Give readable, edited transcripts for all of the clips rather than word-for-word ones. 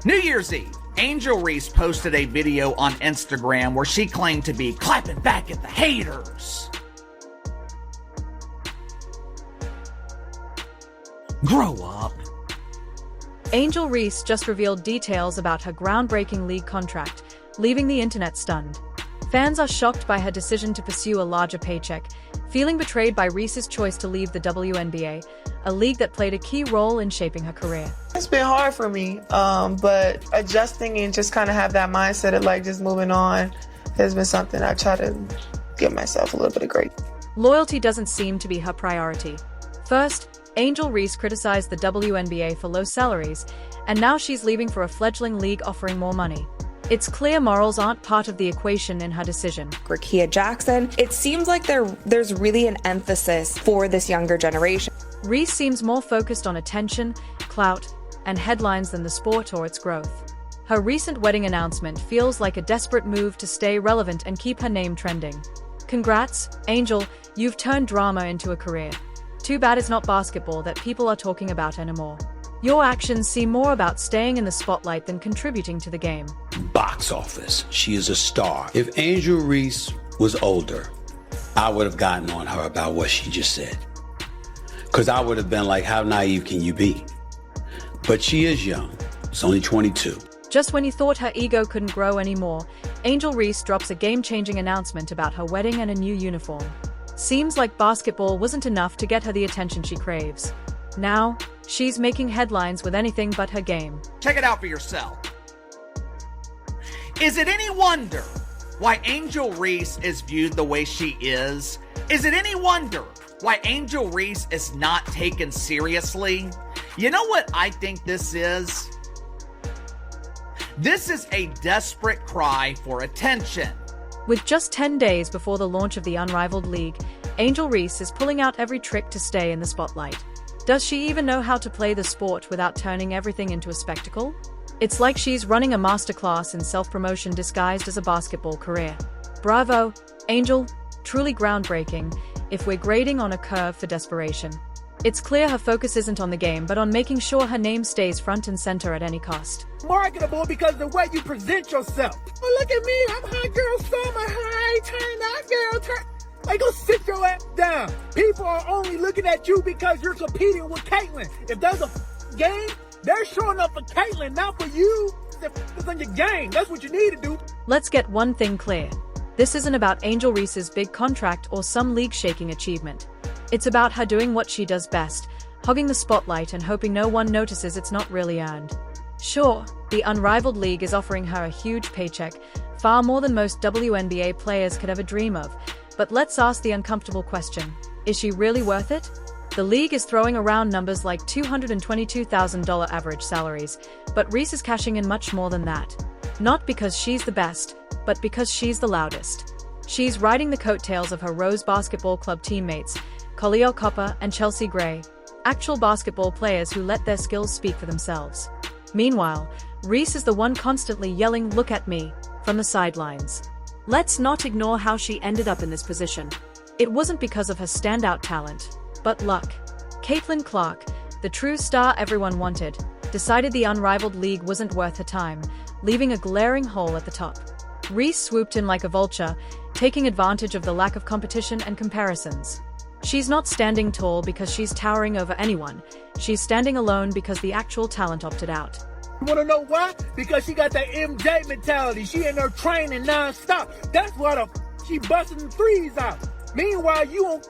New Year's Eve, Angel Reese posted a video on Instagram where she claimed to be clapping back at the haters. Grow up. Angel Reese just revealed details about her groundbreaking league contract, leaving the internet stunned. Fans are shocked by her decision to pursue a larger paycheck, feeling betrayed by Reese's choice to leave the WNBA, a league that played a key role in shaping her career. It's been hard for me, but adjusting and just kind of have that mindset of like just moving on has been something I try to give myself a little bit of grace. Loyalty doesn't seem to be her priority. First, Angel Reese criticized the WNBA for low salaries, and now she's leaving for a fledgling league offering more money. It's clear morals aren't part of the equation in her decision. Rakia Jackson, it seems like there's really an emphasis for this younger generation. Reese seems more focused on attention, clout, and headlines than the sport or its growth. Her recent wedding announcement feels like a desperate move to stay relevant and keep her name trending. Congrats, Angel, you've turned drama into a career. Too bad it's not basketball that people are talking about anymore. Your actions seem more about staying in the spotlight than contributing to the game. Box office. She is a star. If Angel Reese was older, I would have gotten on her about what she just said. Because I would have been like, how naive can you be? But she is young. She's only 22. Just when you thought her ego couldn't grow anymore, Angel Reese drops a game-changing announcement about her wedding and a new uniform. Seems like basketball wasn't enough to get her the attention she craves. Now, she's making headlines with anything but her game. Check it out for yourself. Is it any wonder why Angel Reese is viewed the way she is? Is it any wonder why Angel Reese is not taken seriously? You know what I think this is? This is a desperate cry for attention. With just 10 days before the launch of the Unrivaled League, Angel Reese is pulling out every trick to stay in the spotlight. Does she even know how to play the sport without turning everything into a spectacle? It's like she's running a masterclass in self-promotion disguised as a basketball career. Bravo, Angel, truly groundbreaking, if we're grading on a curve for desperation. It's clear her focus isn't on the game but on making sure her name stays front and center at any cost. Marketable because of the way you present yourself. Oh, look at me, I'm hot girl summer, hi, turn that girl, turn. Like, go sit your ass down. People are only looking at you because you're competing with Caitlyn. If there's a game, they're showing up for Caitlyn, not for you. It's on your game. That's what you need to do. Let's get one thing clear. This isn't about Angel Reese's big contract or some league-shaking achievement. It's about her doing what she does best, hogging the spotlight and hoping no one notices it's not really earned. Sure, the Unrivaled League is offering her a huge paycheck, far more than most WNBA players could ever dream of. But let's ask the uncomfortable question. Is she really worth it? The league is throwing around numbers like $222,000 average salaries, but Reese is cashing in much more than that. Not because she's the best, but because she's the loudest. She's riding the coattails of her Rose Basketball Club teammates, Collier Copper and Chelsea Gray, actual basketball players who let their skills speak for themselves. Meanwhile, Reese is the one constantly yelling, "Look at me," from the sidelines. Let's not ignore how she ended up in this position. It wasn't because of her standout talent, but luck. Caitlin Clark, the true star everyone wanted, decided the Unrivaled League wasn't worth her time, leaving a glaring hole at the top. Reese swooped in like a vulture, taking advantage of the lack of competition and comparisons. She's not standing tall because she's towering over anyone. She's standing alone because the actual talent opted out. You wanna know why? Because she got that MJ mentality. She in there training non-stop. That's why she busting threes out. Meanwhile, you on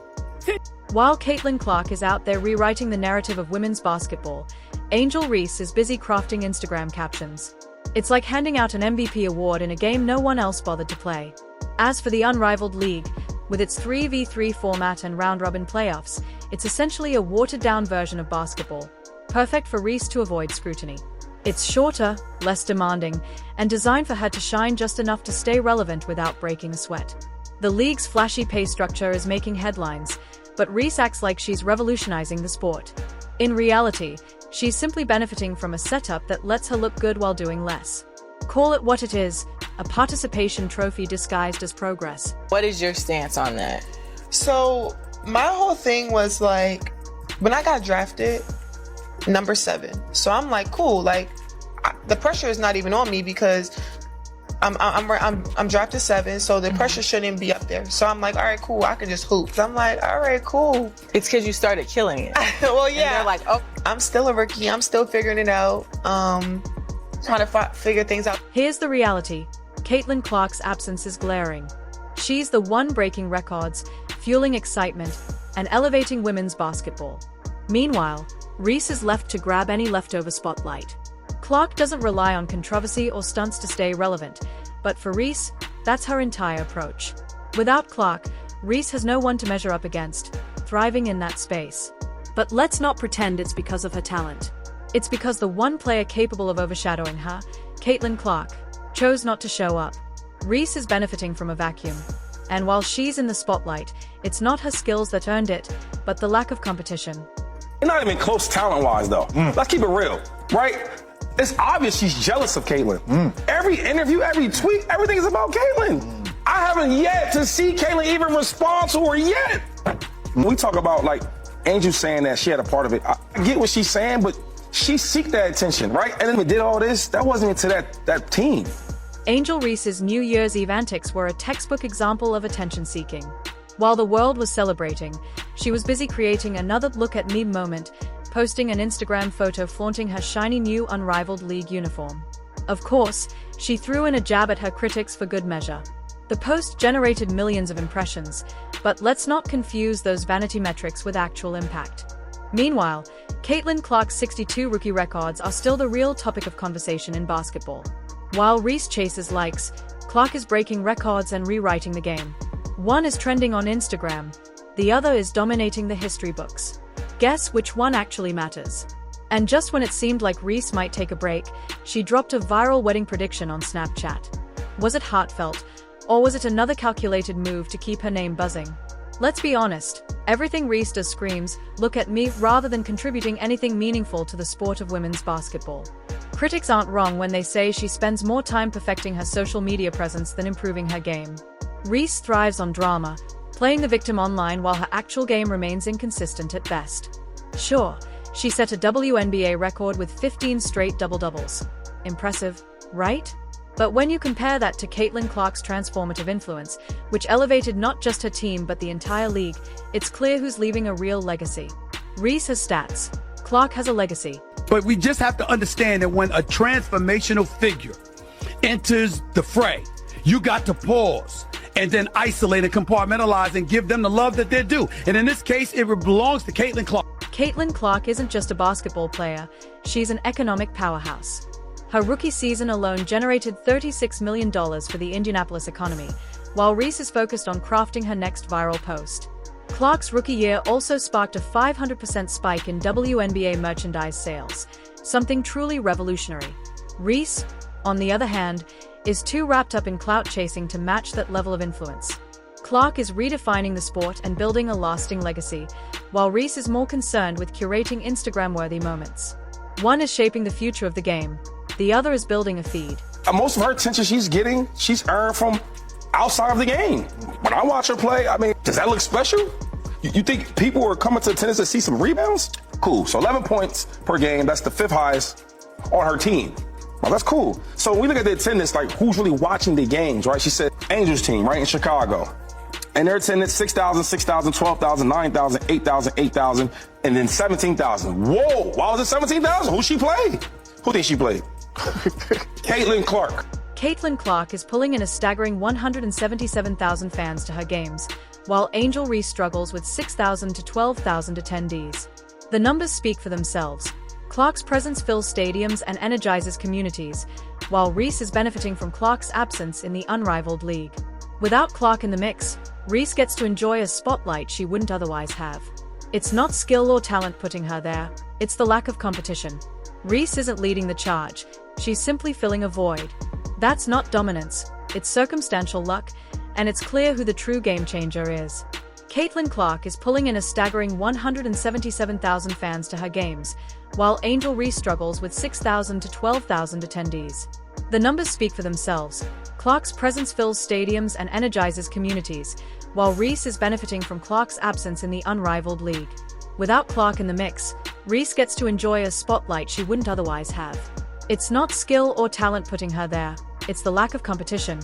While Caitlin Clark is out there rewriting the narrative of women's basketball, Angel Reese is busy crafting Instagram captions. It's like handing out an MVP award in a game no one else bothered to play. As for the Unrivaled League, with its 3v3 format and round-robin playoffs, it's essentially a watered-down version of basketball, perfect for Reese to avoid scrutiny. It's shorter, less demanding, and designed for her to shine just enough to stay relevant without breaking a sweat. The league's flashy pay structure is making headlines, but Reese acts like she's revolutionizing the sport. In reality, she's simply benefiting from a setup that lets her look good while doing less. Call it what it is, a participation trophy disguised as progress. What is your stance on that? So my whole thing was like, when I got drafted, number 7. So I'm like, cool, like, the pressure is not even on me because I'm drafted 7, so the pressure shouldn't be up there. So I'm like, all right, cool, I can just hoop. So I'm like, all right, cool. It's because you started killing it. Well, yeah. And they're like, oh. I'm still a rookie. I'm still figuring it out. Trying to figure things out. Here's the reality. Caitlin Clark's absence is glaring. She's the one breaking records, fueling excitement, and elevating women's basketball. Meanwhile, Reese is left to grab any leftover spotlight. Clark doesn't rely on controversy or stunts to stay relevant, but for Reese, that's her entire approach. Without Clark, Reese has no one to measure up against, thriving in that space. But let's not pretend it's because of her talent. It's because the one player capable of overshadowing her, Caitlin Clark, chose not to show up. Reese is benefiting from a vacuum. And while she's in the spotlight, it's not her skills that earned it, but the lack of competition. They're not even close talent-wise, though. Let's keep it real, right? It's obvious she's jealous of Caitlin. Every interview, every tweet, everything is about Caitlin. I haven't yet to see Caitlin even respond to her yet. We talk about, like, Angel saying that she had a part of it. I get what she's saying, but she seeked that attention, right? And then we did all this. That wasn't into that team. Angel Reese's New Year's Eve antics were a textbook example of attention-seeking. While the world was celebrating, she was busy creating another look-at-me moment, posting an Instagram photo flaunting her shiny new Unrivaled League uniform. Of course, she threw in a jab at her critics for good measure. The post generated millions of impressions, but let's not confuse those vanity metrics with actual impact. Meanwhile, Caitlin Clark's 62 rookie records are still the real topic of conversation in basketball. While Reese chases likes, Clark is breaking records and rewriting the game. One is trending on Instagram, the other is dominating the history books. Guess which one actually matters? And just when it seemed like Reese might take a break, she dropped a viral wedding prediction on Snapchat. Was it heartfelt, or was it another calculated move to keep her name buzzing? Let's be honest, everything Reese does screams, "Look at me," rather than contributing anything meaningful to the sport of women's basketball. Critics aren't wrong when they say she spends more time perfecting her social media presence than improving her game. Reese thrives on drama, playing the victim online while her actual game remains inconsistent at best. Sure, she set a WNBA record with 15 straight double-doubles. Impressive, right? But when you compare that to Caitlin Clark's transformative influence, which elevated not just her team but the entire league, it's clear who's leaving a real legacy. Reese has stats. Clark has a legacy. But we just have to understand that when a transformational figure enters the fray, you got to pause and then isolate and compartmentalize and give them the love that they're due. And in this case, it belongs to Caitlin Clark. Caitlin Clark isn't just a basketball player, she's an economic powerhouse. Her rookie season alone generated $36 million for the Indianapolis economy, while Reese is focused on crafting her next viral post. Clark's rookie year also sparked a 500% spike in WNBA merchandise sales, something truly revolutionary. Reese, on the other hand, is too wrapped up in clout chasing to match that level of influence. Clark is redefining the sport and building a lasting legacy, while Reese is more concerned with curating Instagram-worthy moments. One is shaping the future of the game, the other is building a feed. Most of her attention she's getting, she's earned from outside of the game. When I watch her play, I mean, does that look special? You think people are coming to attendance to see some rebounds? Cool, so 11 points per game, that's the 5th highest on her team. Well, that's cool. So when we look at the attendance, like who's really watching the games, right? She said Angels team, right, in Chicago. And their attendance, 6,000, 6,000, 12,000, 9,000, 8,000, 8,000, and then 17,000. Whoa, why was it 17,000? Who she played? Who think she played? Caitlin Clark. Caitlin Clark is pulling in a staggering 177,000 fans to her games, while Angel Reese struggles with 6,000 to 12,000 attendees. The numbers speak for themselves. Clark's presence fills stadiums and energizes communities, while Reese is benefiting from Clark's absence in the Unrivaled League. Without Clark in the mix, Reese gets to enjoy a spotlight she wouldn't otherwise have. It's not skill or talent putting her there, it's the lack of competition. Reese isn't leading the charge, she's simply filling a void. That's not dominance, it's circumstantial luck, and it's clear who the true game changer is. Caitlin Clark is pulling in a staggering 177,000 fans to her games, while Angel Reese struggles with 6,000 to 12,000 attendees. The numbers speak for themselves. Clark's presence fills stadiums and energizes communities, while Reese is benefiting from Clark's absence in the Unrivaled League. Without Clark in the mix, Reese gets to enjoy a spotlight she wouldn't otherwise have. It's not skill or talent putting her there, it's the lack of competition.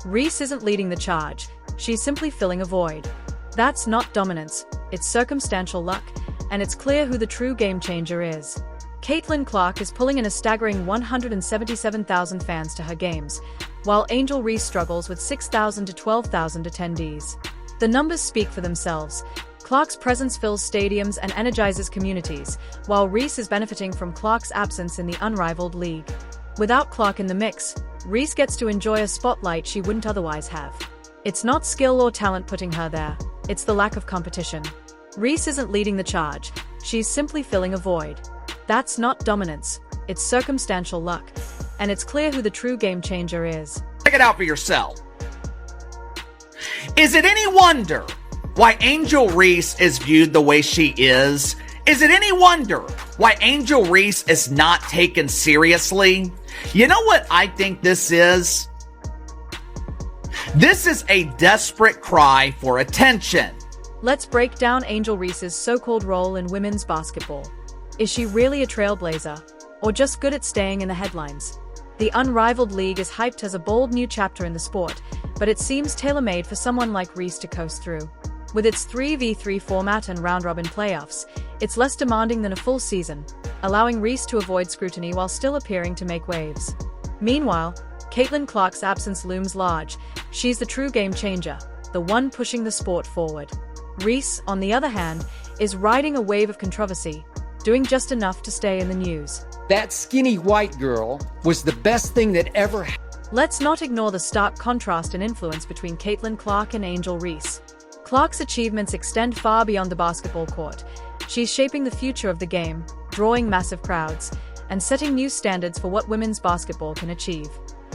Reese isn't leading the charge, she's simply filling a void. That's not dominance, it's circumstantial luck, and it's clear who the true game changer is. Caitlin Clark is pulling in a staggering 177,000 fans to her games, while Angel Reese struggles with 6,000 to 12,000 attendees. The numbers speak for themselves. Clark's presence fills stadiums and energizes communities, while Reese is benefiting from Clark's absence in the unrivaled league. Without Clark in the mix, Reese gets to enjoy a spotlight she wouldn't otherwise have. It's not skill or talent putting her there, it's the lack of competition. Reese isn't leading the charge, she's simply filling a void. That's not dominance, it's circumstantial luck, and it's clear who the true game changer is. Check it out for yourself. Is it any wonder why Angel Reese is viewed the way she is? Is it any wonder why Angel Reese is not taken seriously? You know what I think this is? This is a desperate cry for attention. Let's break down Angel Reese's so-called role in women's basketball. Is she really a trailblazer, or just good at staying in the headlines? The unrivaled league is hyped as a bold new chapter in the sport, but it seems tailor-made for someone like Reese to coast through. With its 3v3 format and round-robin playoffs, it's less demanding than a full season, allowing Reese to avoid scrutiny while still appearing to make waves. Meanwhile, Caitlin Clark's absence looms large. She's the true game changer, the one pushing the sport forward. Reese, on the other hand, is riding a wave of controversy, doing just enough to stay in the news. That skinny white girl was the best thing that ever happened. Let's not ignore the stark contrast and influence between Caitlin Clark and Angel Reese. Clark's achievements extend far beyond the basketball court. She's shaping the future of the game, drawing massive crowds, and setting new standards for what women's basketball can achieve.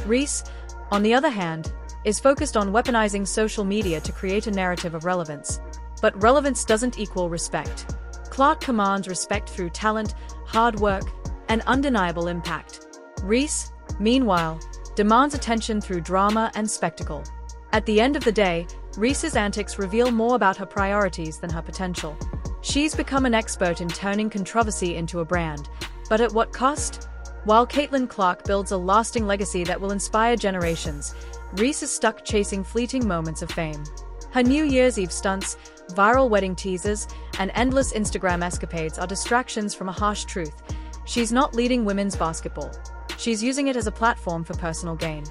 Reese, on the other hand, is focused on weaponizing social media to create a narrative of relevance. But relevance doesn't equal respect. Clark commands respect through talent, hard work, and undeniable impact. Reese, meanwhile, demands attention through drama and spectacle. At the end of the day, Reese's antics reveal more about her priorities than her potential. She's become an expert in turning controversy into a brand, but at what cost? While Caitlin Clark builds a lasting legacy that will inspire generations, Reese is stuck chasing fleeting moments of fame. Her New Year's Eve stunts, viral wedding teasers, and endless Instagram escapades are distractions from a harsh truth. She's not leading women's basketball. She's using it as a platform for personal gain.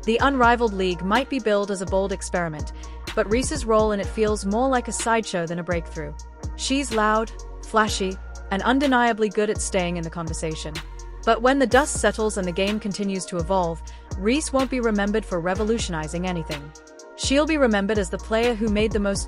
The unrivaled league might be billed as a bold experiment, but Reese's role in it feels more like a sideshow than a breakthrough. She's loud, flashy, and undeniably good at staying in the conversation. But when the dust settles and the game continues to evolve, Reese won't be remembered for revolutionizing anything. She'll be remembered as the player who made the most